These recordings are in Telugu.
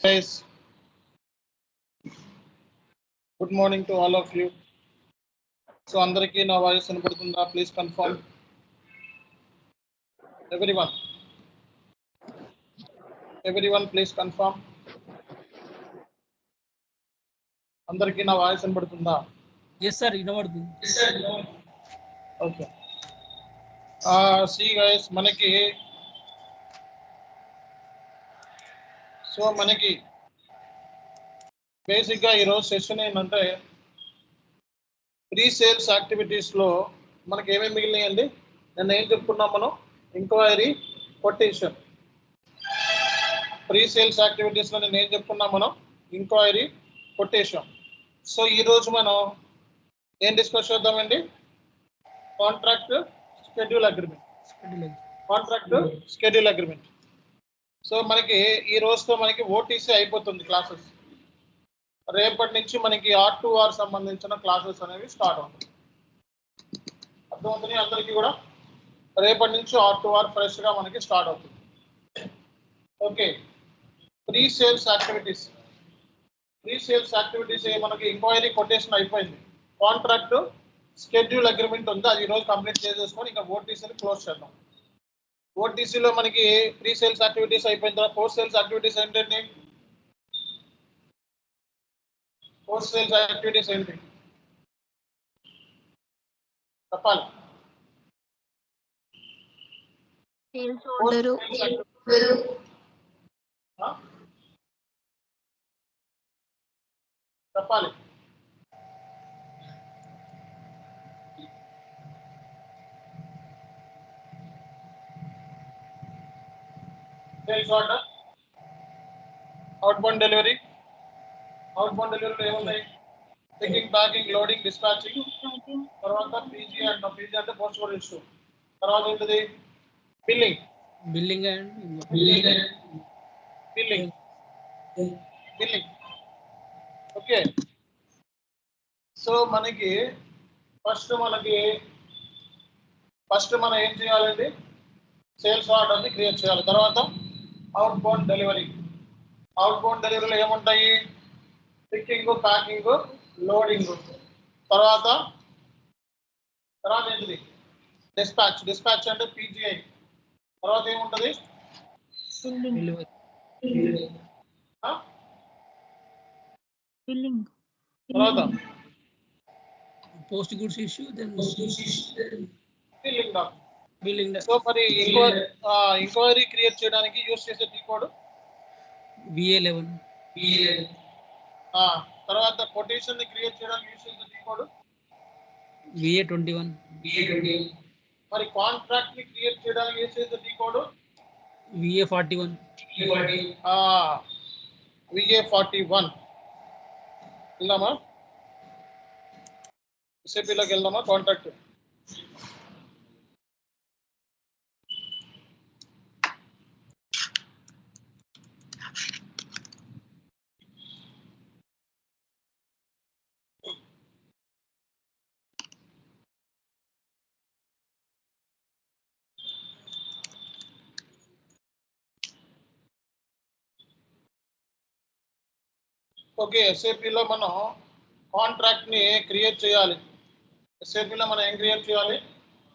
Guys, good morning to all of you. So, andariki na voice వినపడుతుందా? Please confirm. Everyone, please confirm. అందరికీ నా వాయిస్ వినపడుతుందా? Yes sir, వినపడుతుంది. Okay. See guys, మనకి బేసిక్గా ఈరోజు సెషన్ ఏంటంటే ప్రీ సేల్స్ యాక్టివిటీస్లో మనకి ఏమేమి మిగిలినాయండి? నిన్న ఏం చెప్పుకున్నాం మనం? Enquiry, quotation. ప్రీ సేల్స్ యాక్టివిటీస్లో నేను ఏం చెప్పుకున్నాం మనం? Enquiry, quotation. సో ఈరోజు మనం ఏం డిస్కస్ చేద్దామండి? Contract schedule agreement. సో మనకి ఈ రోజుతో మనకి ఓటీసీ అయిపోతుంది క్లాసెస్. రేపటి నుంచి మనకి R2R సంబంధించిన క్లాసెస్ అనేవి స్టార్ట్ అవుతాయి. అర్థమవుతుంది అందరికీ కూడా? రేపటి నుంచి R2R ఫ్రెష్గా మనకి స్టార్ట్ అవుతుంది. ఓకే, ప్రీ సేల్స్ యాక్టివిటీస్ మనకి ఎంక్వైరీ, కొటేషన్ అయిపోయింది. కాంట్రాక్ట్ షెడ్యూల్ అగ్రిమెంట్ ఉంది, అది ఈరోజు కంప్లీట్ చేసేసుకొని ఇంకా ఓటీసీని క్లోజ్ చేద్దాం. ఓటీసీలో మనకి ప్రీ సేల్స్ యాక్టివిటీస్ అయిపోయిన తర్వాత పోస్ట్ సేల్స్ యాక్టివిటీస్ ఏంటండి? పోస్ట్ సేల్స్ యాక్టివిటీస్ ఏంటి చెప్పాలి? సేల్స్ ఆర్డర్ చెప్పాలి. సేల్స్ ఆర్డర్, అవుట్బౌండ్ డెలివరీలో ఏమున్నాయి? Picking, packing, loading, dispatching. తర్వాత పీజీ అంటే పోస్ట్ కోడ్ ఇష్యూ. తర్వాత ఏంటిది? బిల్లింగ్. ఓకే, సో మనకి ఫస్ట్ మనం ఏం చేయాలండి? సేల్స్ ఆర్డర్ని క్రియేట్ చేయాలి. తర్వాత అవుట్బౌండ్ డెలివరీలో ఏముంటాయి? Picking, packing, loading. తర్వాత ఏంటిది? డిస్పాచ్ అంటే పీజీఐ. తర్వాత ఏముంటుంది? బిల్లింగ్. తర్వాత post goods issue, then billing. So మరి ఎంక్వైరీ క్రియేట్ చేయడానికి యూస్ చేసే టీ కోడ్ VA11. తర్వాత కొటేషన్ ని క్రియేట్ చేయడానికి యూస్ చేసే టీ కోడ్ VA21. మరి కాంట్రాక్ట్ ని క్రియేట్ చేయడానికి యూస్ చేసే టీ కోడ్ VA41. VA41. వెళ్దామా? ఎస్ఏపీలోకి వెళ్దామా? కాంట్రాక్ట్ ఓకే, ఎస్ఏపీలో మనం కాంట్రాక్ట్ ని క్రియేట్ చేయాలి. ఎస్ఏపీలో మనం ఏం క్రియేట్ చేయాలి?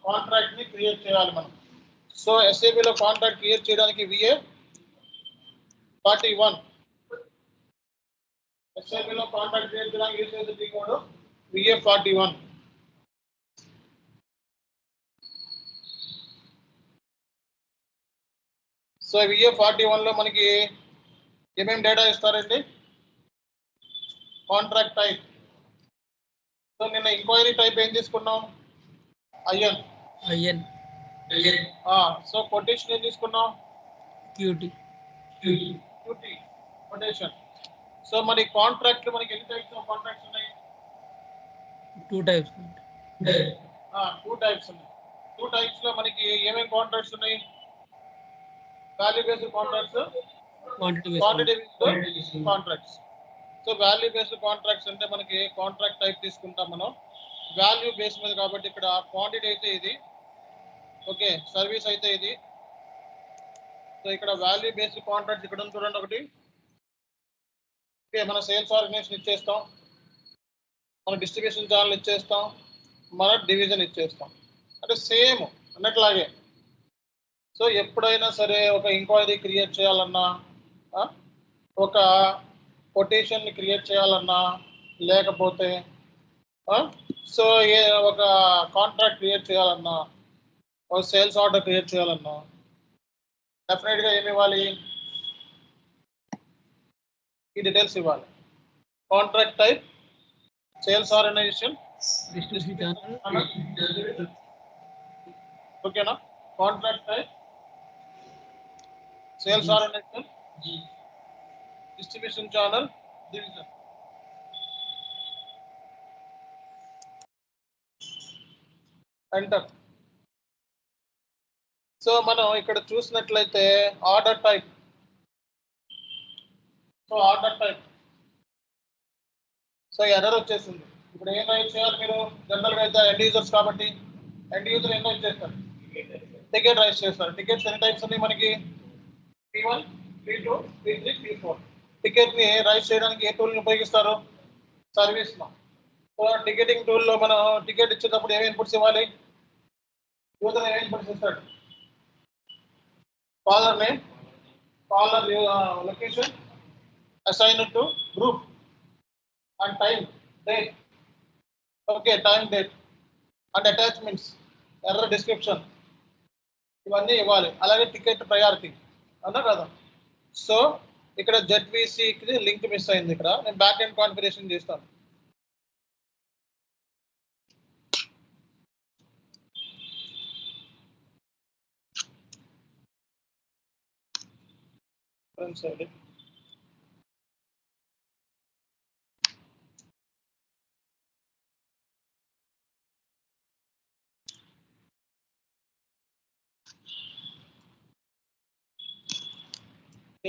కాంట్రాక్ట్ ని క్రియేట్ చేయాలి మనం. సో ఎస్ఏపీలో కాంట్రాక్ట్ క్రియేట్ చేయడానికి VA41. ఎస్ఏపీలో కాంట్రాక్ట్ క్రియేట్ చేయడానికి యూస్ చేసే T code VA41. So VA41 లో మనకి ఏమేమి డేటా ఇస్తారండి? Contract type. సో నిన్న ఎంక్వైరీ టైప్ ఏం తీసుకున్నాం? IN. సో కొటేషన్ ఏం తీసుకున్నాం? QT. కొటేషన్. సో మరి కాంట్రాక్ట్ మనకి ఎన్ని టైప్స్ ఆఫ్ కాంట్రాక్ట్స్ ఉన్నాయి? 2 types. 2 టైప్స్ ఉన్నాయి. 2 టైప్స్ లో మనకి ఏమేమి కాంట్రాక్ట్స్ ఉన్నాయి? Value based contracts, quantity based contracts. So value based contracts అంటే మనకి కాంట్రాక్ట్ టైప్ తీసుకుంటాం మనం. వాల్యూ బేస్ మీద కాబట్టి ఇక్కడ క్వాంటిటీ అయితే ఇది, ఓకే, సర్వీస్ అయితే ఇది. సో ఇక్కడ వాల్యూ బేస్డ్ కాంట్రాక్ట్స్ ఇక్కడ ఉంది చూడండి ఒకటి. ఓకే, మన సేల్స్ ఆర్గనైజేషన్ ఇచ్చేస్తాం, మన డిస్ట్రిబ్యూషన్ ఛానల్ ఇచ్చేస్తాం, మన డివిజన్ ఇచ్చేస్తాం. అంటే సేమ్ అన్నట్లాగే. సో ఎప్పుడైనా సరే ఒక ఎంక్వైరీ క్రియేట్ చేయాలన్నా, ఒక కొటేషన్ని క్రియేట్ చేయాలన్నా, లేకపోతే సో ఒక కాంట్రాక్ట్ క్రియేట్ చేయాలన్నా, ఒక సేల్స్ ఆర్డర్ క్రియేట్ చేయాలన్నా డెఫినెట్గా ఏమి ఇవ్వాలి? ఈ డీటెయిల్స్ ఇవ్వాలి. Contract type, sales organisation, distribution channel. ఓకేనా? Contract type, sales organisation, distribution channel, division. Enter. So మనం ఇక్కడ చూసినట్లయితే order type. So order type. So error వచ్చేసింది. ఇప్పుడు ఏం రైట్ చేయాలి మీరు? జనరల్గా అయితే ఎండ్ యూజర్స్ కాబట్టి ఎండ్ యూజర్ ఏం రైట్ చేస్తారు? టికెట్ రైట్ చేస్తారు. టికెట్స్ ఎన్ని టైప్స్ ఉన్నాయి మనకి? P1, P2, P3, P4. Ticket ని రైట్ చేయడానికి ఏ టూల్ ని ఉపయోగిస్తారు? సర్వీస్ లో. సో టికెటింగ్ టూల్ లో మనం టికెట్ ఇచ్చేటప్పుడు ఏమి ఇన్పుట్స్ ఇవ్వాలి? యూజర్ ఏమి ఇన్పుట్స్ ఇస్తాడు? Caller name, caller location, assign to group and time, date. Okay, time, date and attachments, error description, ఇవన్నీ ఇవ్వాలి. అలాగే టికెట్ ప్రయారిటీ అన్నా కదా. సో ఇక్కడ ZVCకి లింక్ మిస్ అయింది. ఇక్కడ నేను బ్యాక్ ఎండ్ కాన్ఫిగరేషన్ చేస్తాను.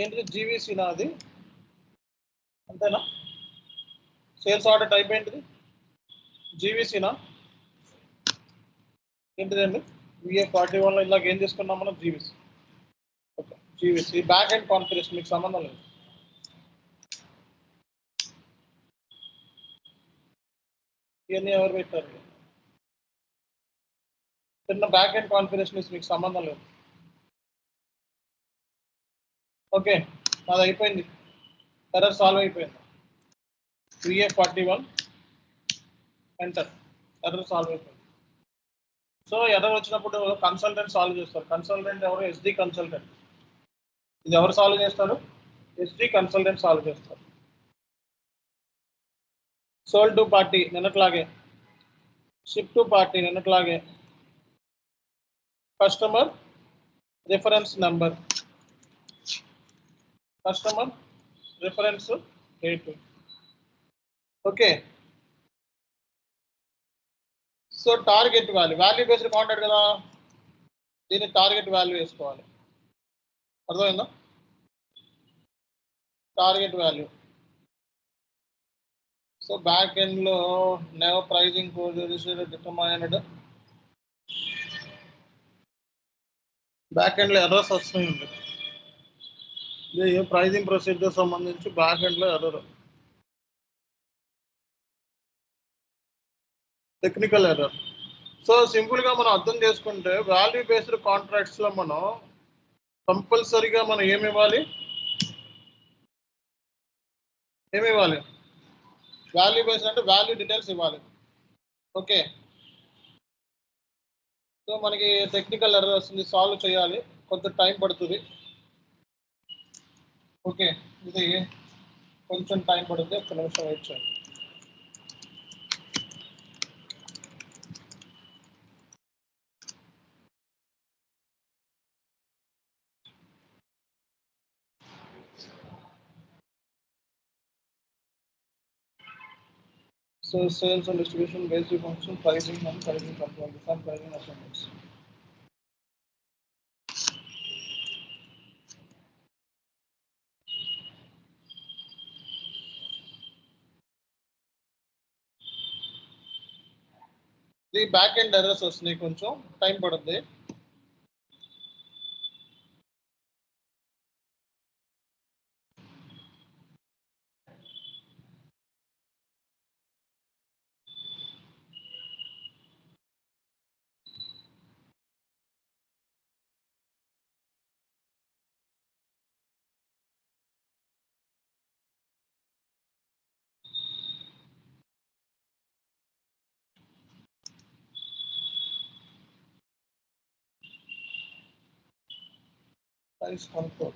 ఏంటిది? జీవీసీ నాది అంతేనా? సేల్స్ ఆర్డర్ టైప్ ఏంటిది? జీవీసీనా? ఏంటిదండి? VA41 లో ఇలాగ ఏం తీసుకున్నాం మనం? GVC. Okay, GVC back end configuration మీకు సంబంధం లేదు. ఇవన్నీ ఎవరు పెట్టారు? చిన్న బ్యాక్ ఎండ్ కాన్ఫిగరేషన్ మీకు సంబంధం లేదు. ఓకే, అది అయిపోయింది. ఎర్రర్ సాల్వ్ అయిపోయింది. VA41 enter. ఎర్రర్ సాల్వ్ అయిపోయింది. సో ఎర్రర్ వచ్చినప్పుడు కన్సల్టెంట్ సాల్వ్ చేస్తారు. కన్సల్టెంట్ ఎవరు? SD consultant. ఇది ఎవరు సాల్వ్ చేస్తారు? SD కన్సల్టెంట్ సాల్వ్ చేస్తారు. సోల్డ్ టు పార్టీ నిన్నట్లాగే, షిప్ టు పార్టీ నిన్నట్లాగే, customer reference number, customer reference rate. Okay, so target value based contract కదా, దీన్ని టార్గెట్ వాల్యూ వేసుకోవాలి. అర్థమైందా? Target value. So back end లో never pricing code determined. Back end లో ఎర్రర్స్ వస్తున్నాయండి. ఇది ప్రైజింగ్ ప్రొసీజర్ సంబంధించి బ్యాక్ ఎండ్ లో error, technical error. So simple గా మనం అర్థం చేసుకుంటే వాల్యూ బేస్డ్ కాంట్రాక్ట్స్ లో మనం కంపల్సరీగా మనం ఏమి ఇవ్వాలి? వాల్యూ బేస్డ్ అంటే వాల్యూ డీటెయిల్స్ ఇవ్వాలి. ఓకే, సో మనకి టెక్నికల్ ఎర్రర్ వస్తుంది, సాల్వ్ చేయాలి, కొంత టైం పడుతుంది. ఓకే, ఇది కొంచెం టైం పడుతుంది, ఒక్క నిమిషం వెయిట్ చేయండి. So sales and distribution basic function, pricing and pricing control, some pricing assumptions. The back end errors వస్తున్నాయి, కొంచెం టైం పడుతుంది. price control.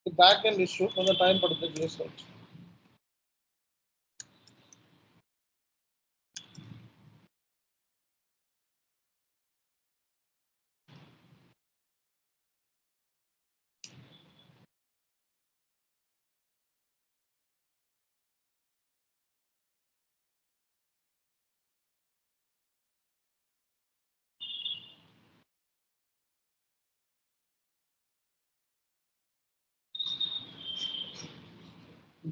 The back end issue కొంచెం టైం పడుతుంది చేసుకోవచ్చు.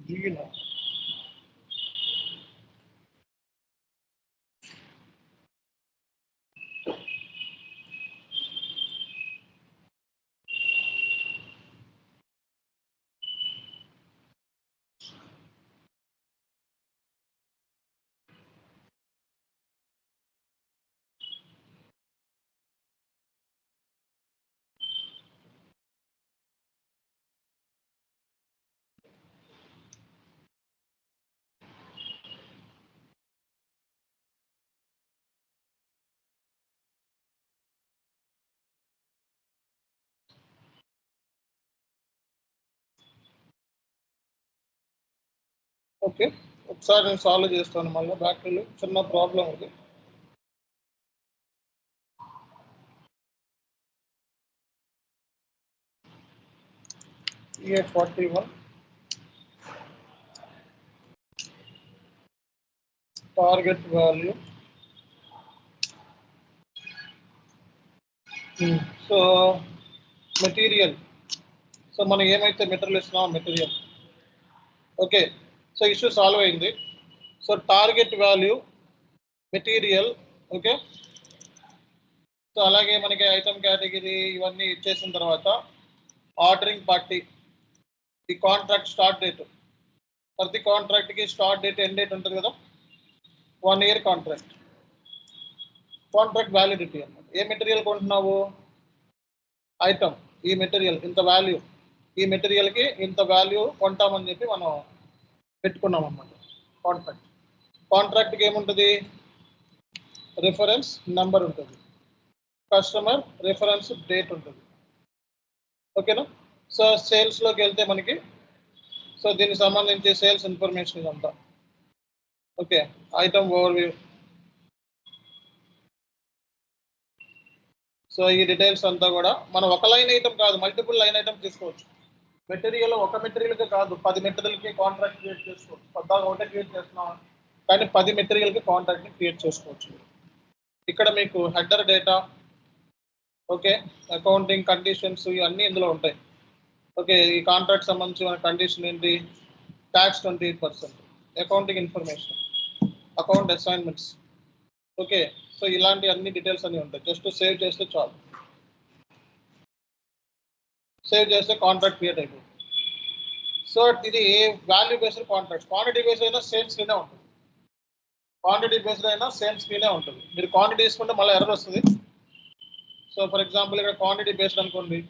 Gina. ఓకే, ఒకసారి నేను సాల్వ్ చేస్తాను. మళ్ళీ బ్యాటరీలో చిన్న ప్రాబ్లం ఉంది. EA41 target value. So material, so మనం ఏమైతే మెటీరియల్ ఇస్తున్నామో material. Okay, so issue solve అయింది. So target value, material. Okay, so అలాగే మనకి ఐటమ్ కేటగిరీ ఇవన్నీ ఇచ్చేసిన తర్వాత ఆర్డరింగ్ పార్టీ, ఈ కాంట్రాక్ట్ స్టార్ట్ డేట్, ప్రతి కాంట్రాక్ట్కి స్టార్ట్ డేట్ ఎండ్ డేట్ ఉంటుంది కదా. 1 year కాంట్రాక్ట్, కాంట్రాక్ట్ వ్యాలిడిటీ అన్నమాట. ఏ మెటీరియల్ కొంటున్నావు? ఐటమ్, ఈ మెటీరియల్ ఇంత వాల్యూ, ఈ మెటీరియల్కి ఇంత వాల్యూ కొంటామని చెప్పి మనం పెట్టుకున్నాం అన్నమాట. కాంట్రాక్ట్, కాంట్రాక్ట్కి ఏముంటుంది? రిఫరెన్స్ నెంబర్ ఉంటుంది, కస్టమర్ రిఫరెన్స్ డేట్ ఉంటుంది. ఓకేనా? సో సేల్స్లోకి వెళ్తే మనకి, సో దీనికి సంబంధించి సేల్స్ ఇన్ఫర్మేషన్ ఇదంతా. Okay, item overview. సో ఈ డీటెయిల్స్ అంతా కూడా మనం ఒక లైన్ ఐటమ్ కాదు, మల్టిపుల్ లైన్ ఐటమ్ తీసుకోవచ్చు. మెటీరియల్ ఒక మెటీరియల్కి కాదు, 10 మెటీరియల్కి కాంట్రాక్ట్ క్రియేట్ చేసుకోవచ్చు. పద్దాగా ఒకటే క్రియేట్ చేస్తున్నాం కానీ 10 మెటీరియల్కి కాంట్రాక్ట్ని క్రియేట్ చేసుకోవచ్చు. ఇక్కడ మీకు header data, okay, accounting conditions ఇవన్నీ ఇందులో ఉంటాయి. ఓకే, ఈ కాంట్రాక్ట్ సంబంధించిన కండిషన్ ఏంటి? Tax 28%, accounting information, account assignments. Okay, so ఇలాంటి అన్ని డీటెయిల్స్ అన్ని ఉంటాయి. జస్ట్ సేవ్ చేస్తే చాలు. సేవ్ చేస్తే కాంట్రాక్ట్ క్రియేట్ అయిపోతుంది. సో ఇది value based contract. Quantity based అయినా సేమ్ స్క్రీనే ఉంటుంది, క్వాంటిటీ బేస్డ్ అయినా సేమ్ స్క్రీనే ఉంటుంది. మీరు క్వాంటిటీ తీసుకుంటే మళ్ళీ ఎర్రర్ వస్తుంది. సో ఫర్ ఎగ్జాంపుల్ ఇక్కడ క్వాంటిటీ బేస్డ్ అనుకోండి.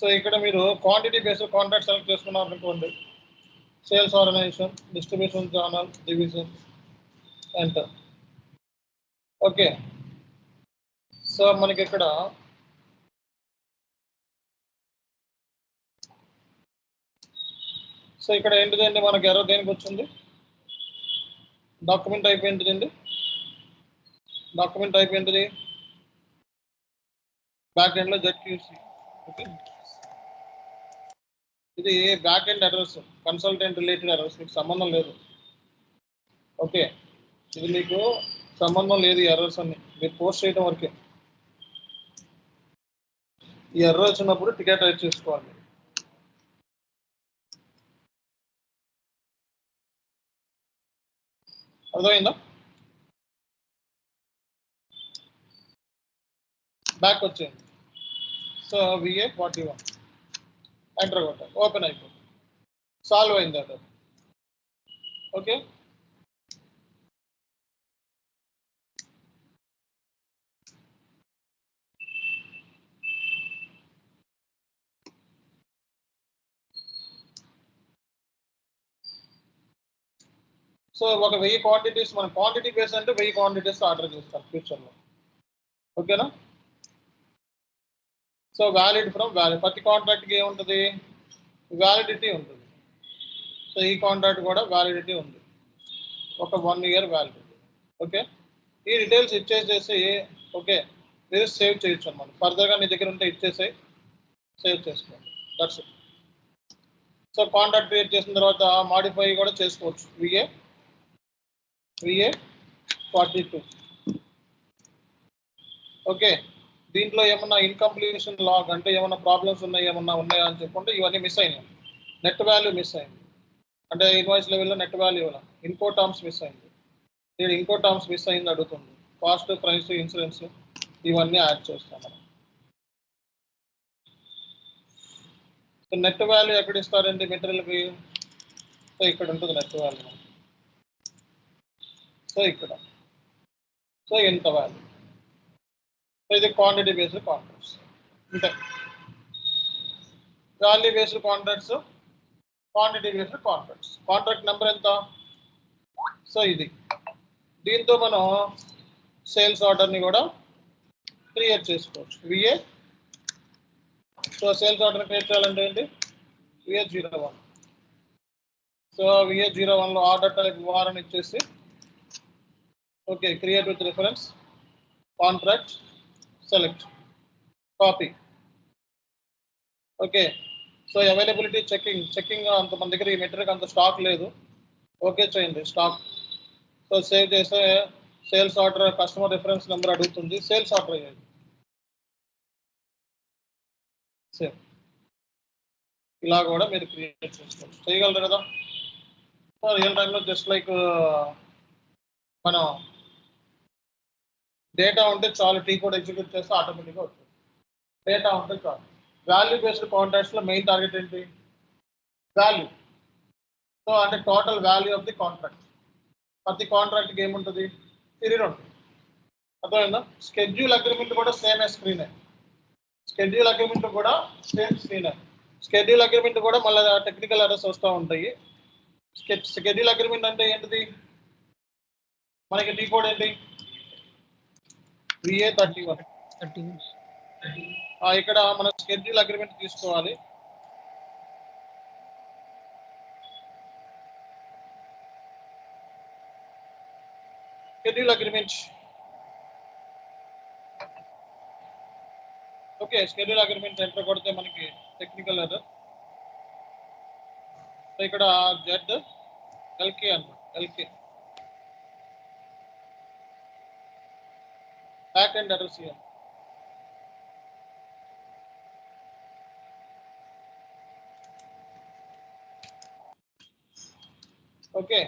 సో ఇక్కడ మీరు క్వాంటిటీ బేస్డ్ కాంట్రాక్ట్ సెలెక్ట్ చేసుకున్నారు అనుకోండి. Sales organisation, distribution channel, division, enter. Okay, so మనకి ఇక్కడ సో ఇక్కడ ఏంటిదండి మనకి ఎర్రర్ దేనికి వచ్చింది? డాక్యుమెంట్ అయిపోయిందండి, డాక్యుమెంట్ అయిపోయింది బ్యాక్ ఎండ్లో ZQC. ఓకే, ఇది back end errors, consultant related errors, మీకు సంబంధం లేదు. ఓకే, ఇది మీకు సంబంధం లేదు. ఈ ఎర్రర్స్ అన్ని మీరు పోస్ట్ చేయడం వరకే. ఈ ఎర్రర్ వచ్చినప్పుడు టికెట్ రైట్ చేసుకోవాలి. అర్థమైందా? బ్యాక్ వచ్చేయండి. సో VA 41 ఎంటర్ కొట్టాలి, ఓపెన్ అయిపోతుంది, సాల్వ్ అయింది అక్కడ. ఓకే, సో ఒక 1000 క్వాంటిటీస్, మన క్వాంటిటీ బేస్ అంటే 1000 క్వాంటిటీస్ ఆర్డర్ చేస్తాం ఫ్యూచర్లో. ఓకేనా? సో వ్యాలిడ్ ఫ్రమ్ వ్యాలిడ్, ప్రతి కాంట్రాక్ట్కి ఏముంటుంది? వ్యాలిడిటీ ఉంటుంది. సో ఈ కాంట్రాక్ట్ కూడా వ్యాలిడిటీ ఉంది, ఒక 1 year వ్యాలిడిటీ. ఓకే, ఈ డీటెయిల్స్ ఇచ్చేసేసి ఓకే మీరు సేవ్ చేయొచ్చు అన్నమాట. ఫర్దర్గా నీ దగ్గర ఉంటే ఇచ్చేసి సేవ్ చేసుకోండి, that's it. So contract create చేసిన తర్వాత మాడిఫై కూడా చేసుకోవచ్చు. VA 42. ఓకే, దీంట్లో ఏమన్నా ఇన్కంప్లీషన్ లాగ్ అంటే ఏమన్నా ప్రాబ్లమ్స్ ఉన్నాయా ఉన్నాయా అని చెప్పుకుంటే ఇవన్నీ మిస్ అయినాయి. నెట్ వాల్యూ మిస్ అయింది అంటే ఇన్వాయిస్ లెవెల్లో నెట్ వాల్యూ ఇన్కో టర్మ్స్ మిస్ అయింది. నేను ఇంకో టర్మ్స్ మిస్ అయింది అడుగుతుంది. కాస్ట్, ప్రైస్, ఇన్సూరెన్స్ ఇవన్నీ యాడ్ చేస్తాం మనం. సో నెట్ వాల్యూ ఎక్కడ ఇస్తారండి మెటీరియల్కి? సో ఇక్కడ ఉంటుంది నెట్ వాల్యూ. సో ఇక్కడ సో ఎంత వాల్యూ. సో ఇది క్వాంటిటీ బేస్డ్ కాంట్రాక్ట్స్. అంటే value based contracts, quantity based contracts. Contract number ఎంత? సో ఇది. దీంతో మనం సేల్స్ ఆర్డర్ని కూడా క్రియేట్ చేసుకోవచ్చు. VA, so sales order create చేయాలంటే ఏంటి? VA 01. సో VA 01లో ఆర్డర్ టైప్ వార్ అని ఇచ్చేసి okay create with reference contract select copy. Okay, so availability checking అంత మన దగ్గర ఈ మెటీరియల్ అంత స్టాక్ లేదు. ఓకే చేయండి స్టాక్. సో సేవ్ చేస్తే sales order customer reference number అడుగుతుంది, సేల్స్ ఆర్డర్ అయ్యేది. సేవ్ ఇలా కూడా మీరు క్రియేట్ చేసుకోవచ్చు, చేయగలరు కదా. సో రియల్ టైంలో జస్ట్ లైక్ మనం డేటా ఉంటే చాలు, టీ కోడ్ ఎగ్జిక్యూట్ చేస్తే ఆటోమేటిక్గా వస్తుంది. డేటా ఉంటే చాలు. వాల్యూ బేస్డ్ కాంట్రాక్ట్స్లో మెయిన్ టార్గెట్ ఏంటి? వాల్యూ. సో అంటే total value of the contract. ప్రతి కాంట్రాక్ట్కి ఏముంటుంది? పీరియడ్ ఉంటుంది. అర్థమైందా? స్కెడ్యూల్ అగ్రిమెంట్ కూడా సేమ్ స్క్రీనే. స్కెడ్యూల్ అగ్రిమెంట్ కూడా సేమ్ స్క్రీనే. స్కెడ్యూల్ అగ్రిమెంట్ కూడా మళ్ళీ టెక్నికల్ ఎర్రర్స్ వస్తూ ఉంటాయి. స్కెడ్యూల్ అగ్రిమెంట్ అంటే ఏంటిది? మనకి టీ కోడ్ ఏంటి? VA 31. ఇక్కడ మన స్కెడ్యూల్ అగ్రిమెంట్ తీసుకోవాలి. Schedule agreement. Okay, schedule agreement enter కొడితే మనకి టెక్నికల్ ఎర్రర్. సో ఇక్కడ ZLK అన్నమాట, LK back end errors. Okay,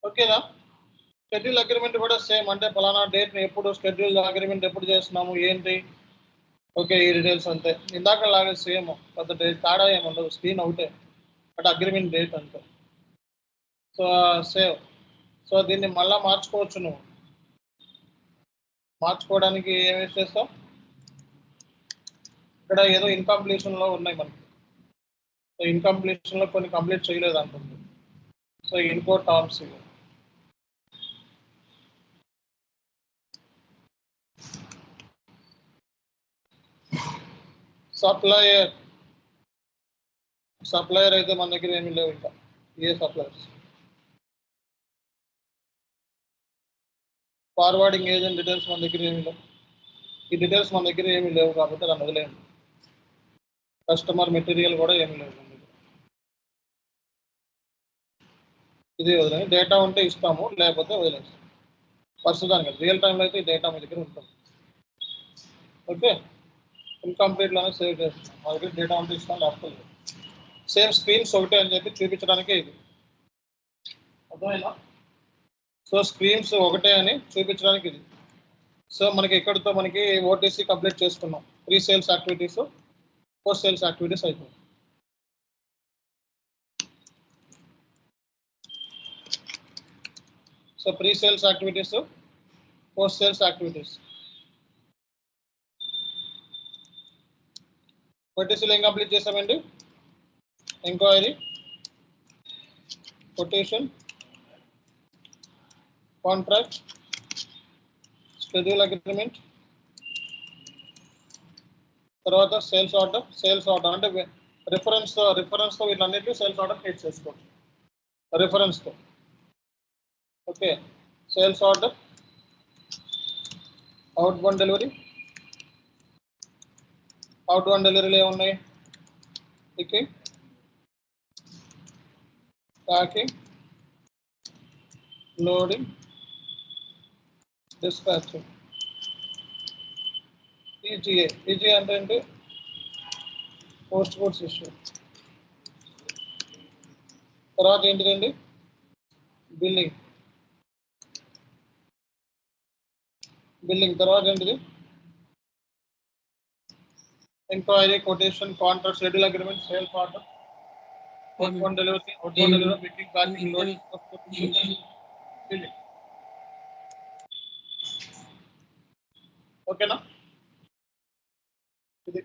ఓకేనా? షెడ్యూల్ అగ్రిమెంట్ కూడా సేమ్, అంటే ఫలానా డేట్ ఎప్పుడు షెడ్యూల్ అగ్రిమెంట్ ఎప్పుడు చేస్తున్నాము ఏంటి. ఓకే, ఈ డీటెయిల్స్ అంతే ఇందాక లాగే సేమ్, పెద్ద తేడా ఏముండదు, స్క్రీన్ అవుటే బట్ అగ్రిమెంట్ డేట్ అంతే. So save. సో దీన్ని మళ్ళీ మార్చుకోవచ్చు. నువ్వు మార్చుకోవడానికి ఏమి చేస్తావు? ఇక్కడ ఏదో ఇన్కంప్లీషన్లో ఉన్నాయి మనకి. సో ఇన్కంప్లీషన్లో కొన్ని కంప్లీట్ చేయలేదు అనుకుంటుంది. సో ఇన్కో టర్మ్స్ సప్లయర్ అయితే మన దగ్గర ఏమీ లేవు ఇంకా. ఏ సప్లయర్స్. ఫార్వర్డింగ్ ఏజెంట్ డీటెయిల్స్ మన దగ్గర ఏమీ లేవు. ఈ డీటెయిల్స్ మన దగ్గర ఏమీ లేవు కాబట్టి దాన్ని వదిలేయండి. కస్టమర్ మెటీరియల్ కూడా ఏమీ లేవు. ఇది వదిలేండి. డేటా ఉంటే ఇస్తాము, లేకపోతే వదిలేస్తాం. ప్రస్తుతానికి రియల్ టైంలో అయితే ఈ డేటా మీ దగ్గర ఉంటుంది. ఓకే, ఇన్కంప్లీట్లోనే సేవ్ చేస్తున్నాం. మా దగ్గర డేటా ఉంటే ఇస్తాం, లేకపోతే సేమ్ స్క్రీన్స్ ఒకటే అని చెప్పి చూపించడానికే ఇది. అర్థమైనా? సో స్క్రీన్స్ ఒకటే అని చూపించడానికి ఇది. సో మనకి ఇక్కడితో మనకి ఓటీసీ కంప్లీట్ చేసుకున్నాం. Pre sales activities, post sales activities అయిపోయింది. So pre sales activities, post sales activities. ఓటీసీలో ఏం కంప్లీట్ చేసామండి? Enquiry, quotation, contract, schedule agreement, తర్వాత సేల్స్ ఆర్డర్ అంటే రిఫరెన్స్తో వీటన్నిటిని సేల్స్ ఆర్డర్ క్రియేట్ చేసుకోవచ్చు. రిఫరెన్స్తో okay. Sales order, outbound డెలివరీలు ఏమున్నాయి? Picking, packing, loading, dispatching. ఈజీఏ అంటే ఏంటి? Post goods issue. తర్వాత ఏంటిదండి? బిల్లింగ్. తర్వాత ఏంటిది? Enquiry, quotation, contract, schedule agreement, sales order, outbound delivery, picking, packing, loading, billing. ఓకేనా? ఇది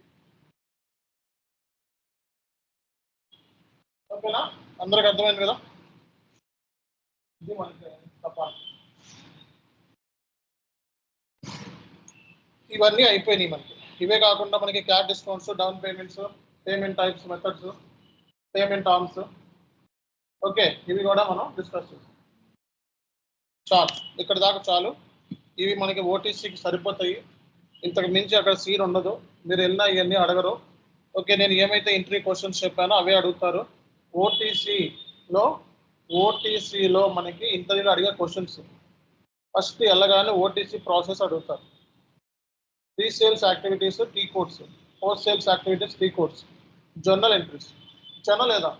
ఓకేనా? అందరికి అర్థమైంది కదా? ఇది మనకి తప్ప. ఇవన్నీ అయిపోయినాయి మనకి. ఇవే కాకుండా మనకి cash discounts, down payments, payment types, methods, payment arms. Okay, ఇవి కూడా మనం డిస్కస్ చేస్తాం. చాలు, ఇక్కడ దాకా చాలు. ఇవి మనకి ఓటీసీకి సరిపోతాయి. ఇంతకు మించి అక్కడ సీన్ ఉండదు. మీరు వెళ్ళినా ఇవన్నీ అడగరు. ఓకే, నేను ఏమైతే ఎంట్రీ క్వశ్చన్స్ చెప్పానో అవే అడుగుతారు. ఓటీసీలో మనకి ఇంటర్వ్యూలో అడిగే క్వశ్చన్స్ ఫస్ట్ వెళ్ళగానే ఓటీసీ ప్రాసెస్ అడుగుతారు. Pre sales activities, T codes, post sales activities, T codes, journal entries. లేదా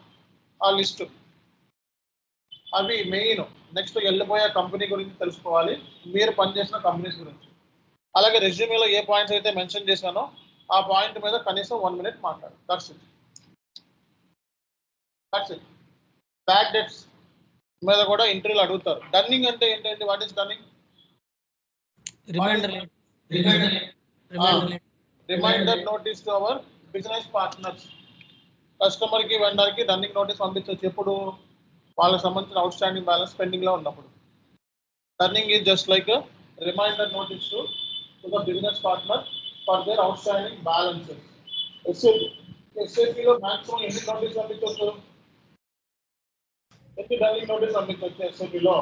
ఆ లిస్టు అవి మెయిన్. నెక్స్ట్ వెళ్ళిపోయే కంపెనీ గురించి తెలుసుకోవాలి, మీరు పనిచేసిన కంపెనీస్ గురించి. అలాగే రెజ్యూమేలో ఏ పాయింట్స్ అయితే మెన్షన్ చేశానో ఆ పాయింట్ మీద కనీసం 1 minute మాట్లాడు. That's it. బ్యాక్ డేట్స్ మీద కూడా ఇంటర్వ్యూలు అడుగుతారు. డన్నింగ్ అంటే ఏంటంటే what is dunning? Reminder notice to our business partners. Customer కి, వెండర్ కి డన్నింగ్ నోటీస్ పంపించవచ్చు. ఎప్పుడు? వాళ్ళకి సంబంధించిన అవుట్ స్టాండింగ్ బ్యాలెన్స్ పెండింగ్ లో ఉన్నప్పుడు. Dunning is just like reminder notice to the business partner for their outstanding balances. ఎస్ఏపీలో మాక్సిమం ఎన్ని నోటీస్ పంపించవచ్చు? ఎన్ని డన్నింగ్ నోటీస్ పంపించవచ్చు? ఎస్ఏపీలో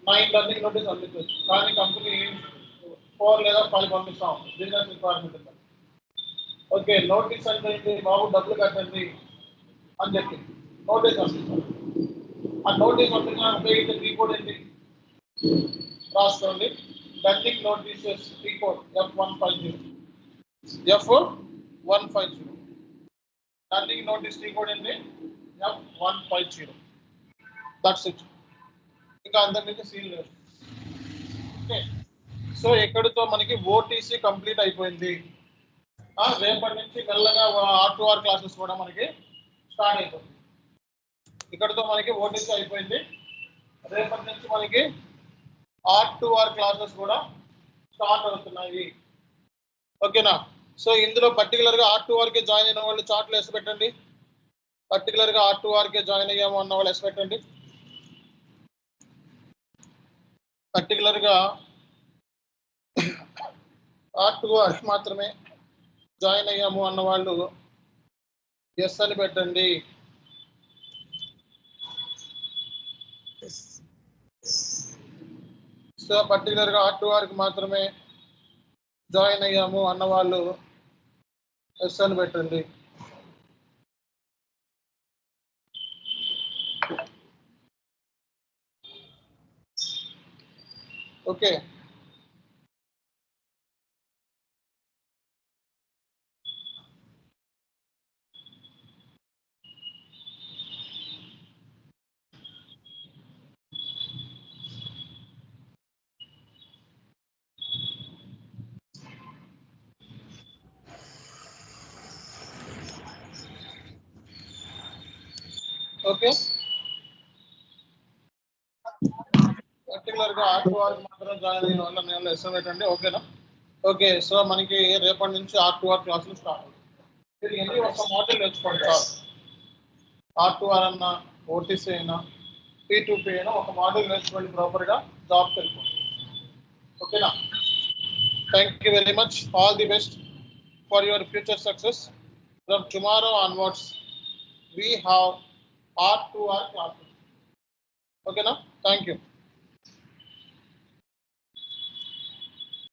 9 డన్నింగ్ నోటీస్ పంపించవచ్చు. కానీ కంపెనీ 4 లేదా 5 పంపిస్తాం, బిజినెస్ రిక్వైర్మెంట్ ఉంది. ఓకే, నోటీస్ అంటే ఏంటి? బాబు డబ్బులు కట్టండి అని చెప్పి నోటీస్ పంపిస్తాం. ఆ నోటీస్ పంపించడానికి ఉపయోగించే టీ కోడ్ ఏంటి? రాసుకోండి. Dunning notices T code F150. Dunning notice T code ఏంటి? F150. That's it. ఇంకా అందరికీ సీన్ లేదు. ఓకే, సో ఎక్కడితో మనకి ఓటీసీ కంప్లీట్ అయిపోయింది. రేపటి నుంచి మెల్లగా R2R క్లాసెస్ కూడా మనకి స్టార్ట్ అయిపోతుంది. ఇక్కడితో మనకి ఓటీసీ అయిపోయింది. రేపటి నుంచి మనకి R2R క్లాసెస్ కూడా స్టార్ట్ అవుతున్నాయి. ఓకేనా? సో ఇందులో పర్టికులర్గా R2Rకి జాయిన్ అయిన వాళ్ళు చార్ట్లు వేసి పెట్టండి. పర్టికులర్గా R2Rకి జాయిన్ అయ్యాము అన్న వాళ్ళు వేసి పెట్టండి. పర్టికులర్గా R2R మాత్రమే జాయిన్ అయ్యాము అన్న వాళ్ళు ఎస్ అని పెట్టండి. సో పర్టికులర్గా R2R కి మాత్రమే జాయిన్ అయ్యాము అన్న వాళ్ళు ఎస్ అని పెట్టండి. Okay, okay. పర్టికులర్గా R2R మాత్రం జాయిన్ అయిన వాళ్ళ నేను ఎస్ అని పెట్టండి. ఓకేనా? ఓకే, సో మనకి రేపటి నుంచి R2R క్లాసులు స్టార్ట్ అవుతాయి. మీరు ఎన్ని ఒక మోడల్ నేర్చుకోండి చాలు. R2R అన్న, OTC అయినా, P2P అయినా ఒక మోడల్ నేర్చుకోండి, ప్రాపర్గా జాబ్కి వెళ్ళిపోండి. ఓకేనా? Thank you very much. All the best for your future success. From tomorrow onwards, we have R2R classes. Okay, now? Thank you.